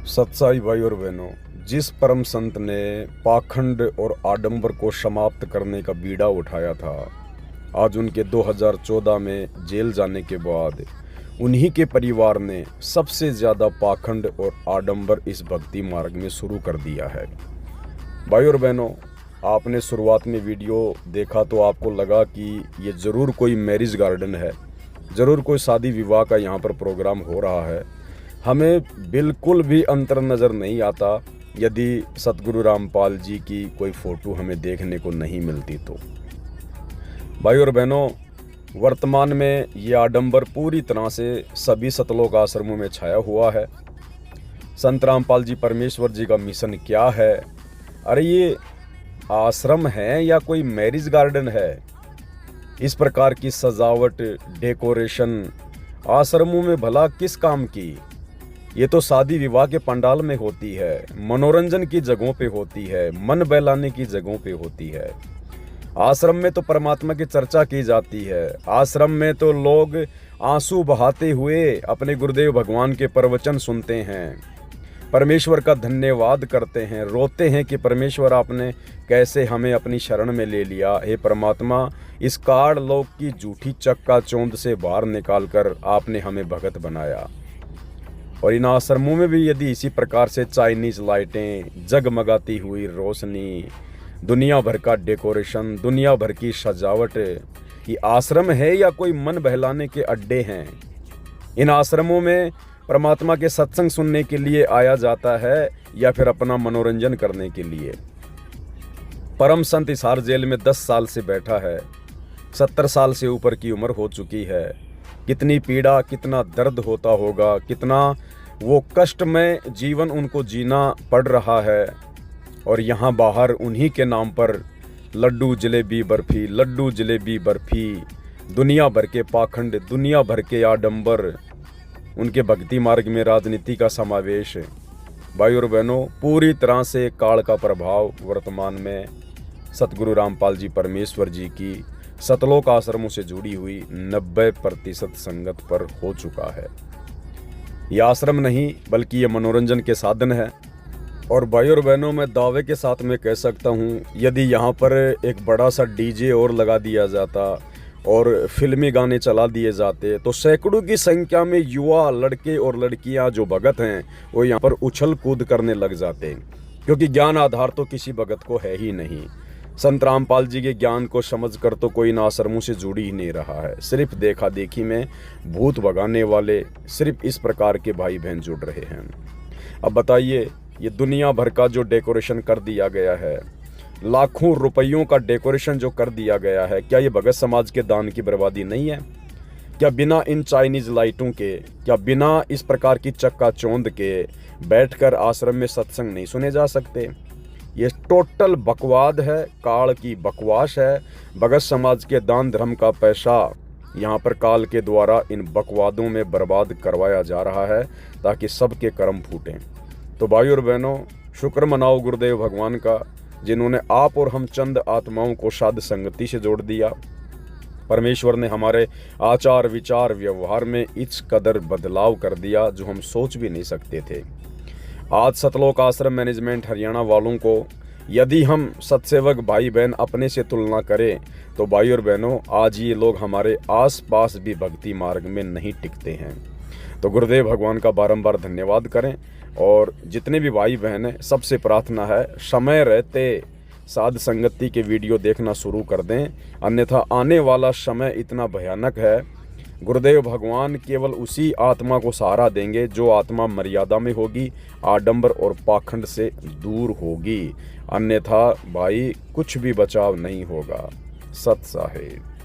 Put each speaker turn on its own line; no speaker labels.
सत्साई भाई और बहनों, जिस परम संत ने पाखंड और आडंबर को समाप्त करने का बीड़ा उठाया था, आज उनके 2014 में जेल जाने के बाद उन्हीं के परिवार ने सबसे ज़्यादा पाखंड और आडंबर इस भक्ति मार्ग में शुरू कर दिया है। भाई और बहनों, आपने शुरुआत में वीडियो देखा तो आपको लगा कि ये ज़रूर कोई मैरिज गार्डन है, ज़रूर कोई शादी विवाह का यहाँ पर प्रोग्राम हो रहा है। हमें बिल्कुल भी अंतर नज़र नहीं आता यदि सतगुरु रामपाल जी की कोई फ़ोटो हमें देखने को नहीं मिलती तो। भाई और बहनों, वर्तमान में ये आडंबर पूरी तरह से सभी सतलोक आश्रमों में छाया हुआ है। संत रामपाल जी परमेश्वर जी का मिशन क्या है? अरे ये आश्रम है या कोई मैरिज गार्डन है? इस प्रकार की सजावट, डेकोरेशन आश्रमों में भला किस काम की? ये तो शादी विवाह के पंडाल में होती है, मनोरंजन की जगहों पे होती है, मन बहलाने की जगहों पे होती है। आश्रम में तो परमात्मा की चर्चा की जाती है। आश्रम में तो लोग आंसू बहाते हुए अपने गुरुदेव भगवान के प्रवचन सुनते हैं, परमेश्वर का धन्यवाद करते हैं, रोते हैं कि परमेश्वर आपने कैसे हमें अपनी शरण में ले लिया। हे परमात्मा, इस काल लोक की झूठी चक्का-चौंध से बाहर निकालकर आपने हमें भगत बनाया। और इन आश्रमों में भी यदि इसी प्रकार से चाइनीज लाइटें, जगमगाती हुई रोशनी, दुनिया भर का डेकोरेशन, दुनिया भर की सजावट, ये आश्रम है या कोई मन बहलाने के अड्डे हैं? इन आश्रमों में परमात्मा के सत्संग सुनने के लिए आया जाता है या फिर अपना मनोरंजन करने के लिए? परम संत हिसार जेल में 10 साल से बैठा है, 70 साल से ऊपर की उम्र हो चुकी है। कितनी पीड़ा, कितना दर्द होता होगा, कितना वो कष्टमय जीवन उनको जीना पड़ रहा है। और यहाँ बाहर उन्हीं के नाम पर लड्डू जलेबी बर्फी, लड्डू जलेबी बर्फी, दुनिया भर के पाखंड, दुनिया भर के आडंबर, उनके भक्ति मार्ग में राजनीति का समावेश। भाई और बहनों, पूरी तरह से काल का प्रभाव वर्तमान में सतगुरु रामपाल जी परमेश्वर जी की सतलोक आश्रमों से जुड़ी हुई 90% संगत पर हो चुका है। ये आश्रम नहीं बल्कि ये मनोरंजन के साधन है। और भाई और बहनों, मैं दावे के साथ में कह सकता हूँ, यदि यहाँ पर एक बड़ा सा डीजे और लगा दिया जाता और फिल्मी गाने चला दिए जाते तो सैकड़ों की संख्या में युवा लड़के और लड़कियाँ जो भगत हैं वो यहाँ पर उछल कूद करने लग जाते, क्योंकि ज्ञान आधार तो किसी भगत को है ही नहीं। संत रामपाल जी के ज्ञान को समझकर तो कोई इन आश्रमों से जुड़ी ही नहीं रहा है। सिर्फ देखा देखी में भूत भगाने वाले सिर्फ इस प्रकार के भाई बहन जुड़ रहे हैं। अब बताइए, ये दुनिया भर का जो डेकोरेशन कर दिया गया है, लाखों रुपयों का डेकोरेशन जो कर दिया गया है, क्या ये भगत समाज के दान की बर्बादी नहीं है? क्या बिना इन चाइनीज लाइटों के, क्या बिना इस प्रकार की चक्का-चौंध के बैठकर आश्रम में सत्संग नहीं सुने जा सकते? ये टोटल बकवाद है, काल की बकवास है। भगत समाज के दान धर्म का पैसा यहाँ पर काल के द्वारा इन बकवादों में बर्बाद करवाया जा रहा है ताकि सबके कर्म फूटें। तो भाई और बहनों, शुक्र मनाओ गुरुदेव भगवान का, जिन्होंने आप और हम चंद आत्माओं को साध संगति से जोड़ दिया। परमेश्वर ने हमारे आचार विचार व्यवहार में इस कदर बदलाव कर दिया जो हम सोच भी नहीं सकते थे। आज सतलोक आश्रम मैनेजमेंट हरियाणा वालों को यदि हम सत्सेवक भाई बहन अपने से तुलना करें तो भाई और बहनों, आज ये लोग हमारे आसपास भी भक्ति मार्ग में नहीं टिकते हैं। तो गुरुदेव भगवान का बारंबार धन्यवाद करें। और जितने भी भाई बहन हैं, सबसे प्रार्थना है, समय रहते साध संगति के वीडियो देखना शुरू कर दें, अन्यथा आने वाला समय इतना भयानक है। गुरुदेव भगवान केवल उसी आत्मा को सहारा देंगे जो आत्मा मर्यादा में होगी, आडंबर और पाखंड से दूर होगी, अन्यथा भाई कुछ भी बचाव नहीं होगा। सत साहेब।